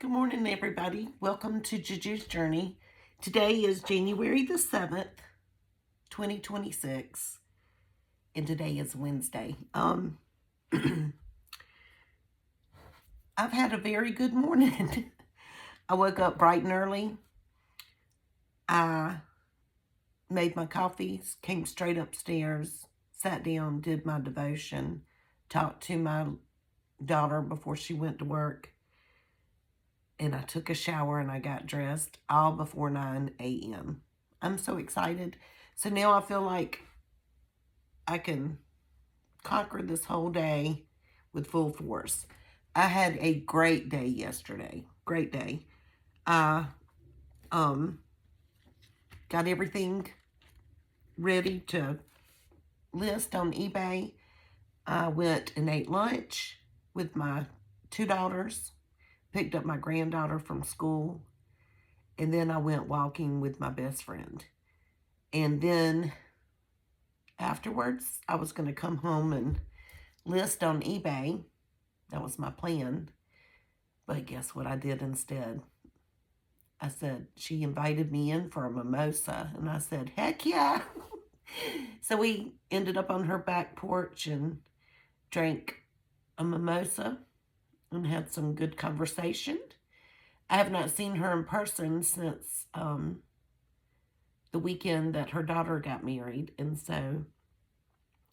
Good morning, everybody. Welcome to Juju's Journey. Today is January the 7th, 2026, and today is Wednesday. I've had a very good morning. I woke up bright and early. I made my coffees, came straight upstairs, sat down, did my devotion, talked to my daughter before she went to work, and I took a shower and I got dressed all before 9 a.m. I'm so excited. So now I feel like I can conquer this whole day with full force. I had a great day yesterday. Great day. I got everything ready to list on eBay. I went and ate lunch with my two daughters, picked up my granddaughter from school, and then I went walking with my best friend. And then afterwards, I was going to come home and list on eBay. That was my plan. But guess what I did instead? I said, she invited me in for a mimosa. And I said, heck yeah. So we ended up on her back porch and drank a mimosa and had some good conversation. I have not seen her in person since the weekend that her daughter got married. And so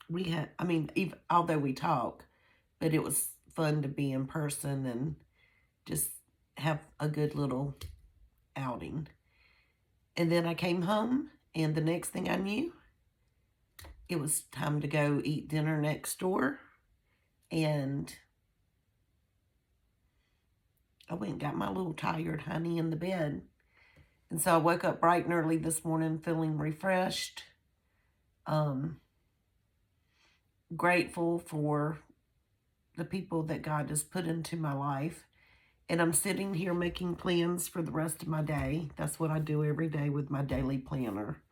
we had, even, although we talk, but it was fun to be in person and just have a good little outing. And then I came home, and the next thing I knew, it was time to go eat dinner next door. And I went and got my little tired honey in the bed. And so I woke up bright and early this morning feeling refreshed, grateful for the people that God has put into my life. And I'm sitting here making plans for the rest of my day. That's what I do every day with my daily planner.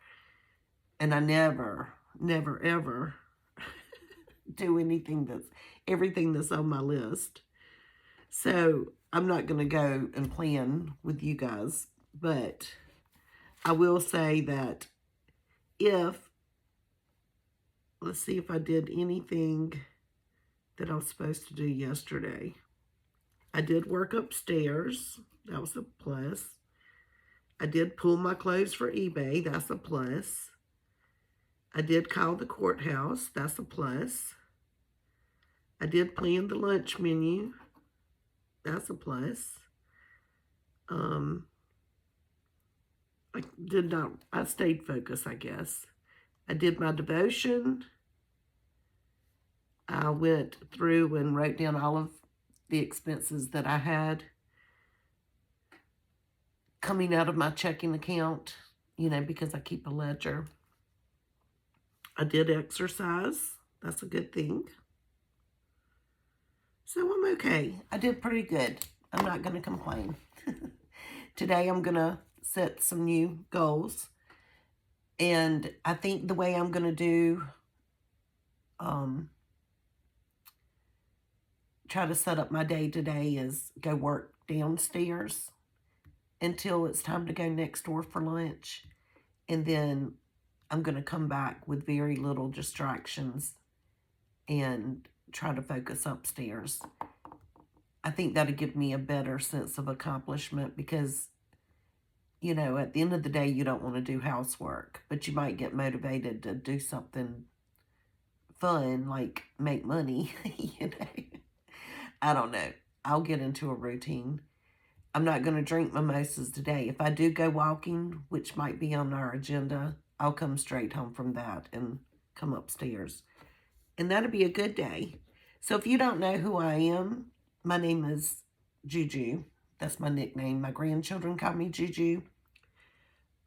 And I never, ever do everything that's on my list. So I'm not going to go and plan with you guys. But I will say that let's see if I did anything that I was supposed to do yesterday. I did work upstairs. That was a plus. I did pull my clothes for eBay. That's a plus. I did call the courthouse. That's a plus. I did plan the lunch menu. That's a plus. I stayed focused, I guess. I did my devotion. I went through and wrote down all of the expenses that I had coming out of my checking account, because I keep a ledger. I did exercise. That's a good thing. So I'm okay. I did pretty good. I'm not going to complain. Today I'm going to set some new goals. And I think the way I'm going to do, try to set up my day today is go work downstairs until it's time to go next door for lunch. And then I'm going to come back with very little distractions and try to focus upstairs. I think that'll give me a better sense of accomplishment because, at the end of the day, you don't want to do housework, but you might get motivated to do something fun, like make money, I don't know. I'll get into a routine. I'm not going to drink mimosas today. If I do go walking, which might be on our agenda, I'll come straight home from that and come upstairs. And that'll be a good day. So if you don't know who I am, my name is Juju. That's my nickname. My grandchildren call me Juju.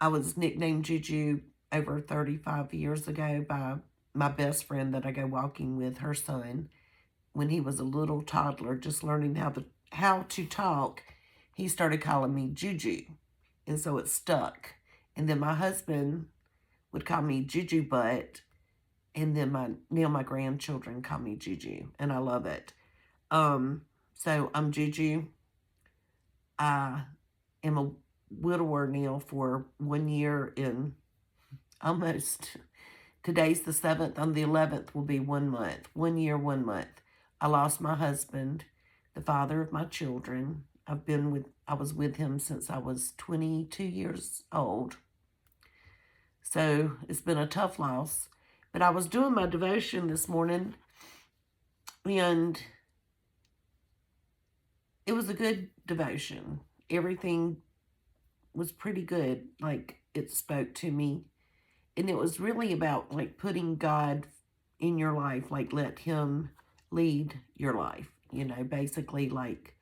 I was nicknamed Juju over 35 years ago by my best friend that I go walking with, her son. When he was a little toddler, just learning how to talk, he started calling me Juju. And so it stuck. And then my husband would call me Juju Butt. And then my grandchildren call me Juju. And I love it. So I'm Juju. I am a widower now for 1 year and almost, today's the 7th, on the 11th will be 1 month. 1 year, 1 month. I lost my husband, the father of my children. I was with him since I was 22 years old. So it's been a tough loss. But I was doing my devotion this morning, and it was a good devotion. Everything was pretty good. Like, it spoke to me. And it was really about, like, putting God in your life. Like, let him lead your life. Basically, like,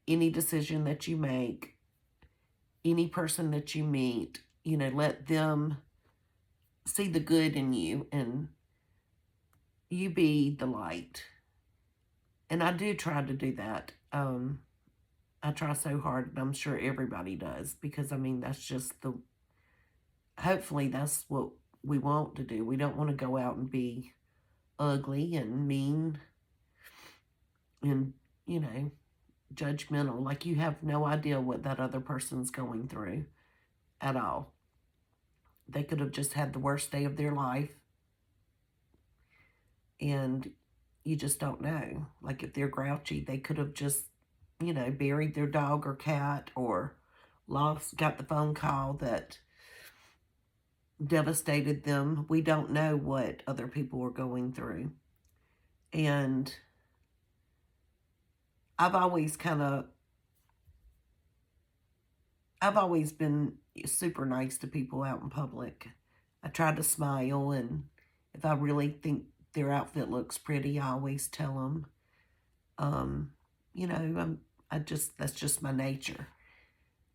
any decision that you make, any person that you meet, let them see the good in you, and you be the light. And I do try to do that. I try so hard, and I'm sure everybody does, because that's just hopefully that's what we want to do. We don't want to go out and be ugly and mean and, judgmental. Like, you have no idea what that other person's going through at all. They could have just had the worst day of their life, and you just don't know. Like, if they're grouchy, they could have just, buried their dog or cat, or got the phone call that devastated them. We don't know what other people are going through. And I've always been super nice to people out in public. I try to smile, and if I really think their outfit looks pretty, I always tell them. That's just my nature.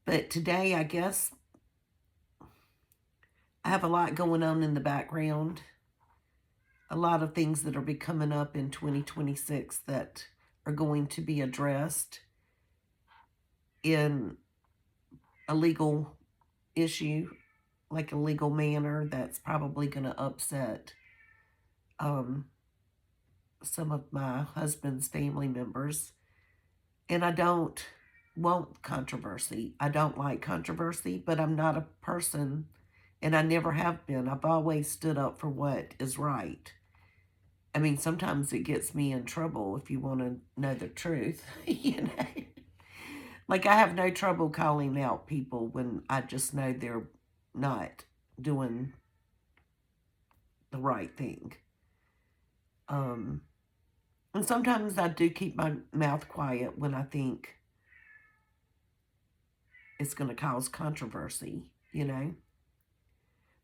But today, I guess, I have a lot going on in the background. A lot of things that are be coming up in 2026 that are going to be addressed in a legal issue, like a legal manner, that's probably going to upset some of my husband's family members. And I don't want controversy. I don't like controversy, but I'm not a person, and I never have been. I've always stood up for what is right. Sometimes it gets me in trouble, if you want to know the truth. Like, I have no trouble calling out people when I just know they're not doing the right thing. And sometimes I do keep my mouth quiet when I think it's going to cause controversy,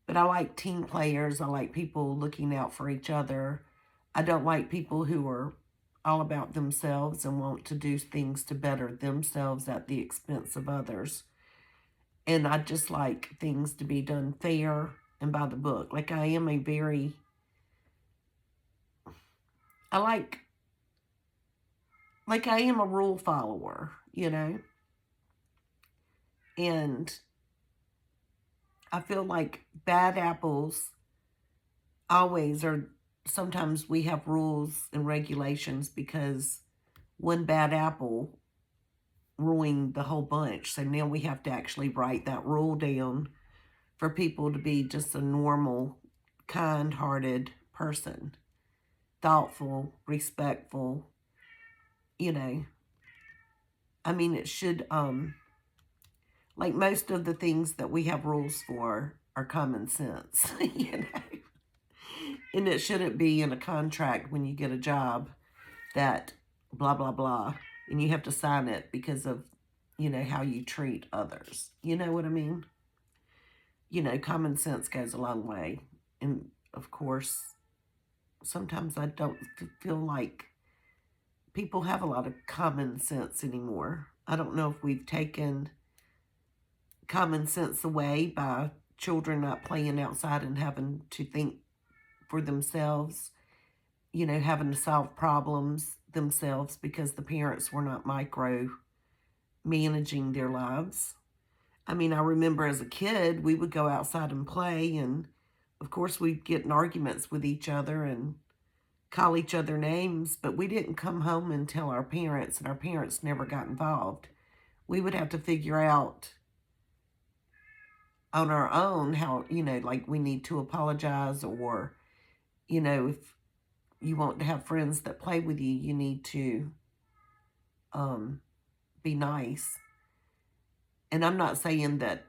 But I like team players. I like people looking out for each other. I don't like people who are all about themselves and want to do things to better themselves at the expense of others. And I just like things to be done fair and by the book. Like, I am a rule follower, And I feel like bad apples always are. Sometimes we have rules and regulations because one bad apple ruined the whole bunch. So now we have to actually write that rule down for people to be just a normal, kind-hearted person. Thoughtful, respectful, it should, like, most of the things that we have rules for are common sense, And it shouldn't be in a contract when you get a job that blah, blah, blah, and you have to sign it because of, how you treat others. You know what I mean? Common sense goes a long way. And, of course, sometimes I don't feel like people have a lot of common sense anymore. I don't know if we've taken common sense away by children not playing outside and having to think for themselves, having to solve problems themselves because the parents were not micro managing their lives. I remember as a kid, we would go outside and play, and of course we'd get in arguments with each other and call each other names, but we didn't come home and tell our parents, and our parents never got involved. we would have to figure out on our own how, like we need to apologize, or, if you want to have friends that play with you, you need to be nice. And I'm not saying that,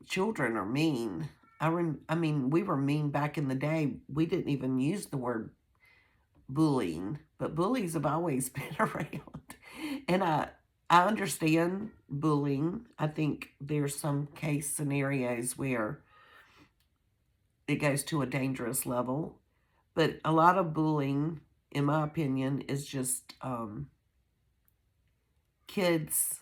children are mean. We were mean back in the day. We didn't even use the word bullying, but bullies have always been around. And I understand bullying. I think there's some case scenarios where it goes to a dangerous level. But a lot of bullying, in my opinion, is just kids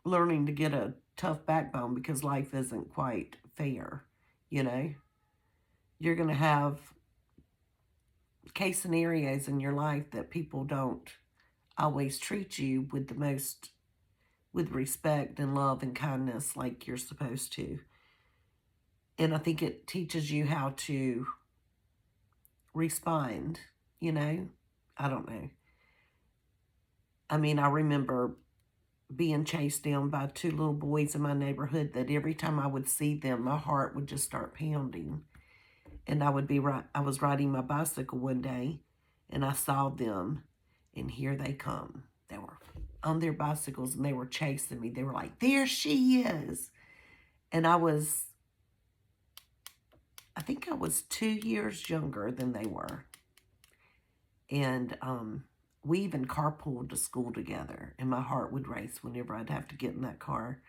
learning to get a tough backbone because life isn't quite fair. You're going to have case scenarios in your life that people don't always treat you with respect and love and kindness like you're supposed to. And I think it teaches you how to respond, I don't know. I remember being chased down by 2 little boys in my neighborhood that every time I would see them, my heart would just start pounding. And I was riding my bicycle one day, and I saw them, and here they come. They were on their bicycles, and they were chasing me. They were like, "There she is." And I think I was 2 years younger than they were. And we even carpooled to school together, and my heart would race whenever I'd have to get in that car.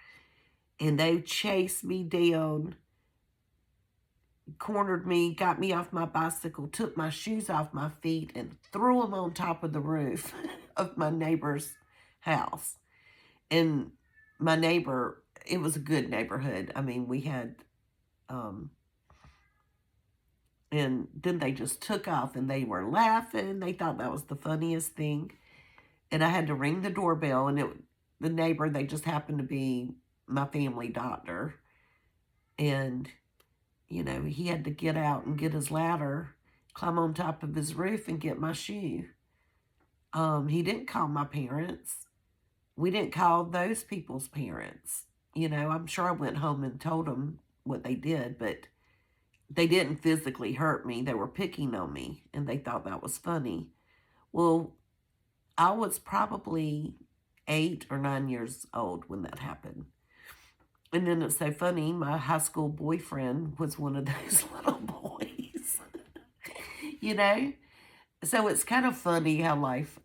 And they chased me down, cornered me, got me off my bicycle, took my shoes off my feet, and threw them on top of the roof of my neighbor's house. And my neighbor, it was a good neighborhood. We had, and then they just took off, and they were laughing. They thought that was the funniest thing. And I had to ring the doorbell, and the neighbor, they just happened to be my family doctor. And he had to get out and get his ladder, climb on top of his roof, and get my shoe. He didn't call my parents. We didn't call those people's parents. I'm sure I went home and told them what they did, but they didn't physically hurt me. They were picking on me, and they thought that was funny. Well, I was probably 8 or 9 years old when that happened. And then it's so funny, my high school boyfriend was one of those little boys. So it's kind of funny how life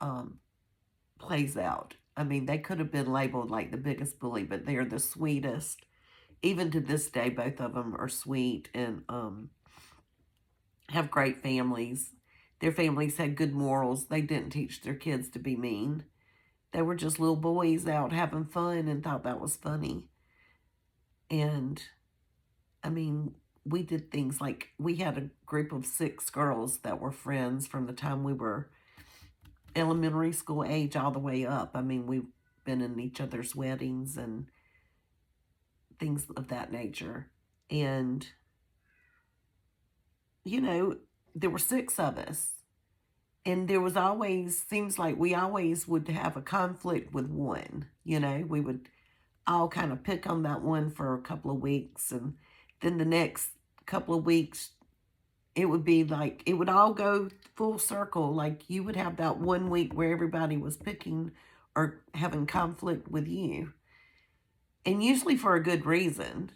plays out. They could have been labeled like the biggest bully, but they're the sweetest. Even to this day, both of them are sweet and have great families. Their families had good morals. They didn't teach their kids to be mean. They were just little boys out having fun and thought that was funny. And, we did things like, we had a group of 6 girls that were friends from the time we were elementary school age all the way up. We've been in each other's weddings and things of that nature. And, there were 6 of us. And there was always, seems like we always would have a conflict with one. We would all kind of pick on that one for a couple of weeks. And then the next couple of weeks, it would be like, it would all go full circle. Like you would have that one week where everybody was picking or having conflict with you. And usually for a good reason,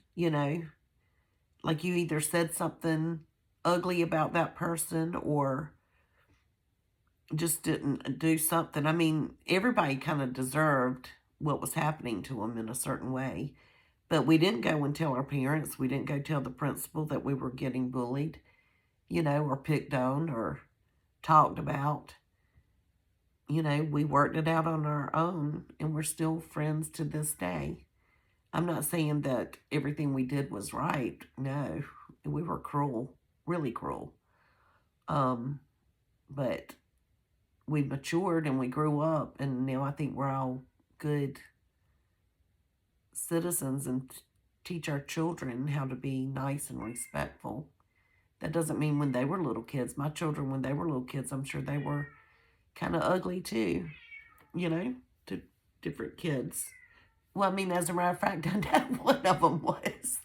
like you either said something ugly about that person or just didn't do something. Everybody kind of deserved what was happening to them in a certain way. But we didn't go and tell our parents. We didn't go tell the principal that we were getting bullied, or picked on or talked about. We worked it out on our own, and we're still friends to this day. I'm not saying that everything we did was right. No, we were cruel, really cruel. But we matured and we grew up, and now I think we're all good citizens and teach our children how to be nice and respectful. That doesn't mean when they were little kids. My children, when they were little kids, I'm sure they were kind of ugly too, to different kids. Well, I mean, as a matter of fact, I know one of them was.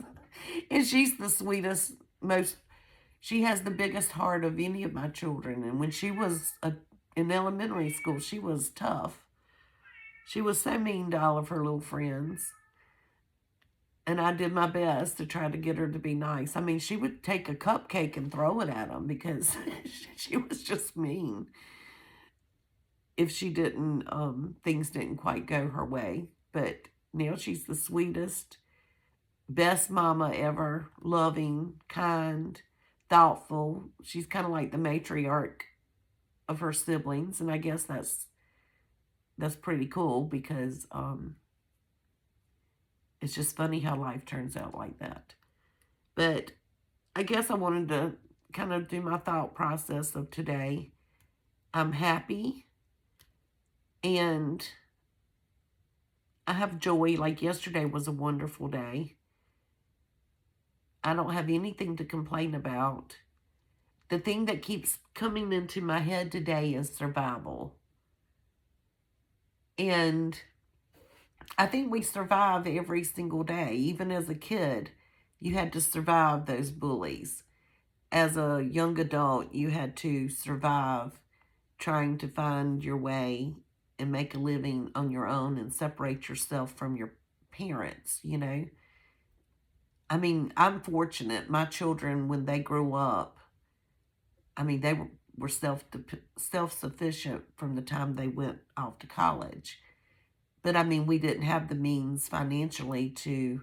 And she's the sweetest, most, she has the biggest heart of any of my children. And when she was in elementary school, she was tough. She was so mean to all of her little friends. And I did my best to try to get her to be nice. I mean, she would take a cupcake and throw it at them because she was just mean if she didn't, things didn't quite go her way. But now she's the sweetest, best mama ever, loving, kind, thoughtful. She's kind of like the matriarch of her siblings, and I guess that's pretty cool because it's just funny how life turns out like that. But I guess I wanted to kind of do my thought process of today. I'm happy and I have joy. Like yesterday was a wonderful day. I don't have anything to complain about. The thing that keeps coming into my head today is survival. And I think we survive every single day. Even as a kid, you had to survive those bullies. As a young adult, you had to survive trying to find your way and make a living on your own and separate yourself from your parents, you know. I mean, I'm fortunate. My children, when they grew up, I mean, they were self-sufficient from the time they went off to college. But I mean, we didn't have the means financially to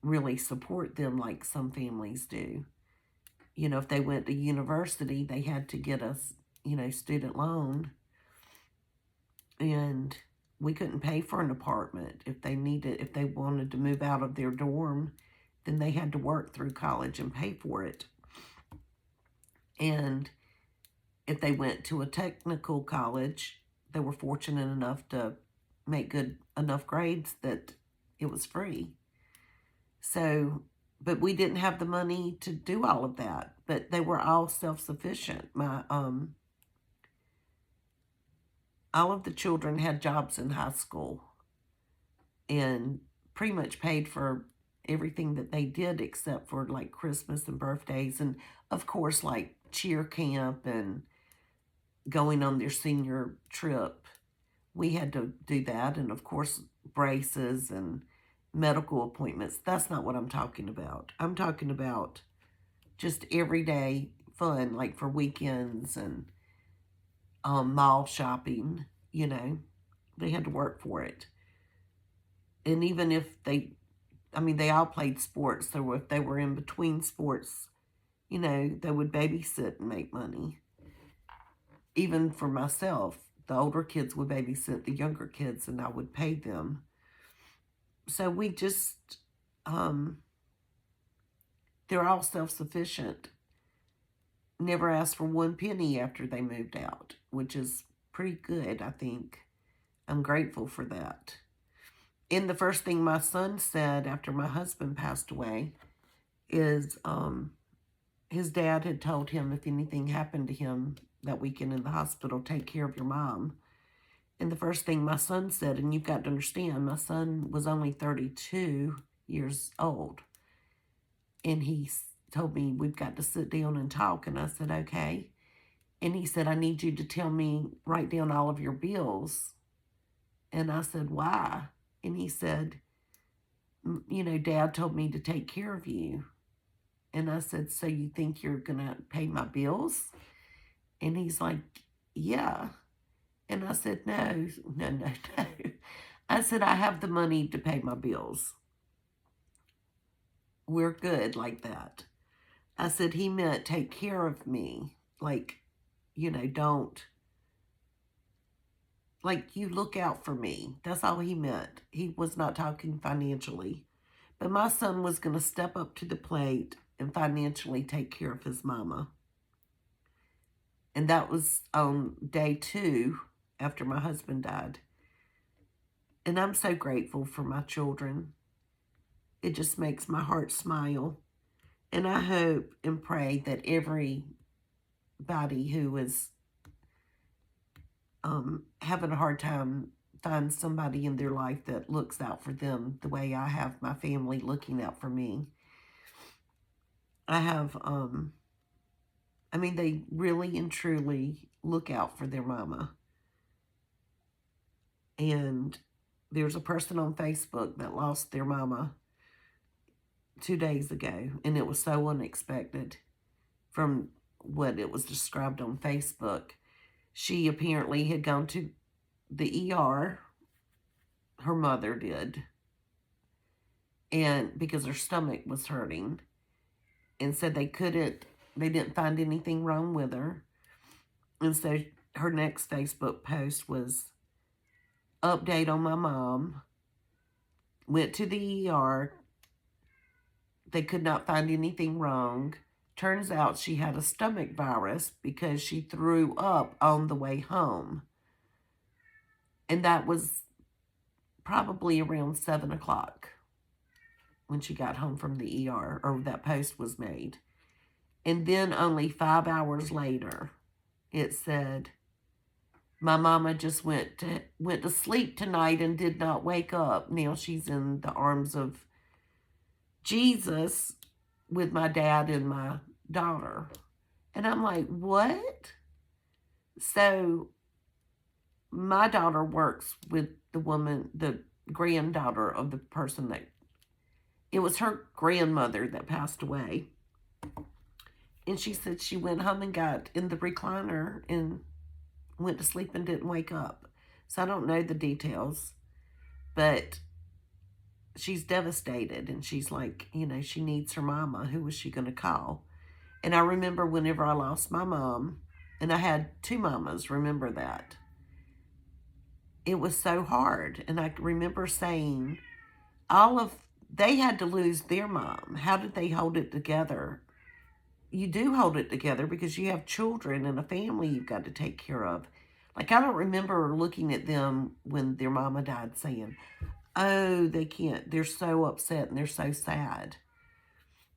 really support them like some families do. You know, if they went to university, they had to get a, student loan. And we couldn't pay for an apartment. If they wanted to move out of their dorm, then they had to work through college and pay for it. And if they went to a technical college, they were fortunate enough to make good enough grades that it was free. So, but we didn't have the money to do all of that. But they were all self-sufficient. All of the children had jobs in high school and pretty much paid for everything that they did except for like Christmas and birthdays and of course like cheer camp and going on their senior trip. We had to do that, and of course braces and medical appointments. That's not what I'm talking about. I'm talking about just everyday fun, like for weekends and mall shopping, they had to work for it. And even if they all played sports, so if they were in between sports, they would babysit and make money. Even for myself, the older kids would babysit the younger kids and I would pay them. So we just, they're all self-sufficient. Never asked for one penny after they moved out, which is pretty good, I think. I'm grateful for that. And the first thing my son said after my husband passed away is his dad had told him if anything happened to him that weekend in the hospital, take care of your mom. And the first thing my son said, and you've got to understand, my son was only 32 years old. And he told me, we've got to sit down and talk. And I said, okay. And he said, I need you to write down all of your bills. And I said, why? And he said, Dad told me to take care of you. And I said, so you think you're going to pay my bills? And he's like, yeah. And I said, no. I said, I have the money to pay my bills. We're good like that. I said, he meant take care of me. Like, don't, like, you look out for me. That's all he meant. He was not talking financially. But my son was going to step up to the plate and financially take care of his mama. And that was on day 2 after my husband died. And I'm so grateful for my children. It just makes my heart smile. And I hope and pray that everybody who is having a hard time find somebody in their life that looks out for them the way I have my family looking out for me. I have, I mean, they really and truly look out for their mama. And there's a person on Facebook that lost their mama 2 days ago, and it was so unexpected from what it was described on Facebook. She apparently had gone to the ER, her mother did, and because her stomach was hurting, and said they didn't find anything wrong with her. And so her next Facebook post was, update on my mom, went to the ER, they could not find anything wrong. Turns out she had a stomach virus because she threw up on the way home. And that was probably around 7 o'clock when she got home from the ER, or that post was made. And then only 5 hours later, it said, my mama just went to sleep tonight and did not wake up. Now she's in the arms of Jesus with my dad and my daughter. And I'm like, what? So my daughter works with the granddaughter of the person it was her grandmother that passed away. And she said she went home and got in the recliner and went to sleep and didn't wake up. So I don't know the details, but she's devastated, and she's like, she needs her mama. Who was she going to call? And I remember whenever I lost my mom, and I had 2 mamas, remember that. It was so hard. And I remember saying, they had to lose their mom. How did they hold it together? You do hold it together because you have children and a family you've got to take care of. Like, I don't remember looking at them when their mama died saying, oh, they can't, they're so upset and they're so sad.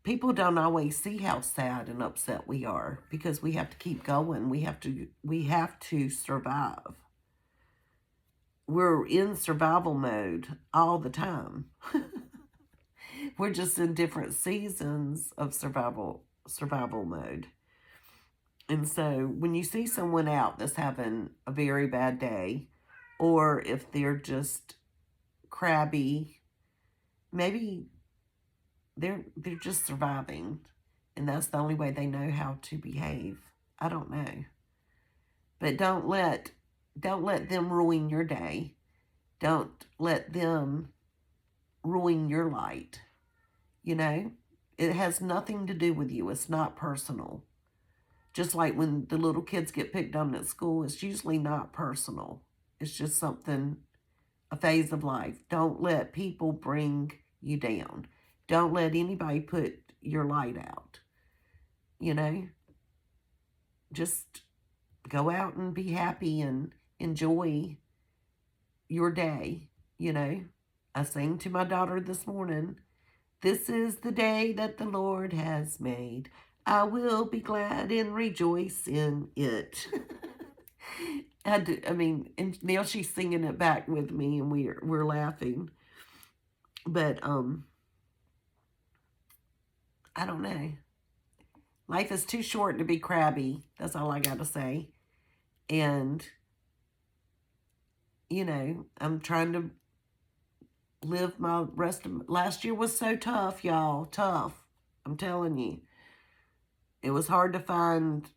People don't always see how sad and upset we are because we have to keep going. We have to survive. We're in survival mode all the time. We're just in different seasons of survival mode. And so when you see someone out that's having a very bad day, or if they're just crabby, maybe they're just surviving, and that's the only way they know how to behave. I don't know. But don't let them ruin your day. Don't let them ruin your light. It has nothing to do with you. It's not personal. Just like when the little kids get picked on at school, it's usually not personal. It's just something, a phase of life. Don't let people bring you down. Don't let anybody put your light out. Just go out and be happy and enjoy your day. I sang to my daughter this morning, this is the day that the Lord has made. I will be glad and rejoice in it. And now she's singing it back with me, and we're laughing. But I don't know. Life is too short to be crabby. That's all I got to say. And I'm trying to live my rest of last year was so tough, y'all. Tough. I'm telling you. It was hard to find.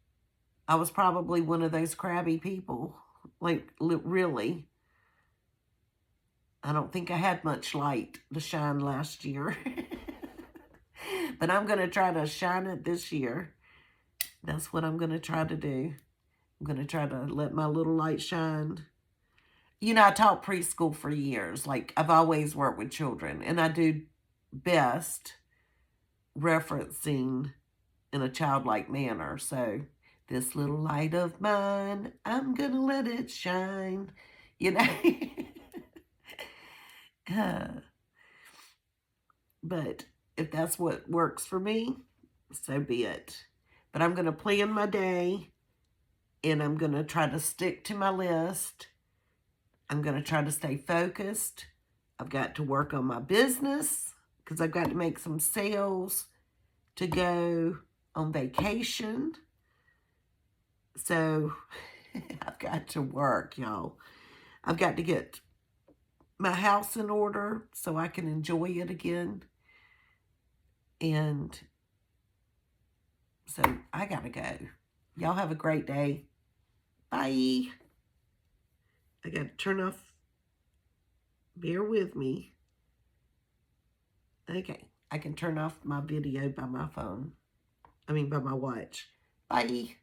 I was probably one of those crabby people. Like, really. I don't think I had much light to shine last year. But I'm going to try to shine it this year. That's what I'm going to try to do. I'm going to try to let my little light shine. I taught preschool for years. Like, I've always worked with children. And I do best referencing in a childlike manner. So, this little light of mine, I'm going to let it shine. But if that's what works for me, so be it. But I'm going to plan my day, and I'm going to try to stick to my list. I'm going to try to stay focused. I've got to work on my business because I've got to make some sales to go on vacation. So I've got to work, y'all. I've got to get my house in order so I can enjoy it again. And so I got to go. Y'all have a great day. Bye. I got to turn off. Bear with me. Okay. I can turn off my video by my phone. By my watch. Bye.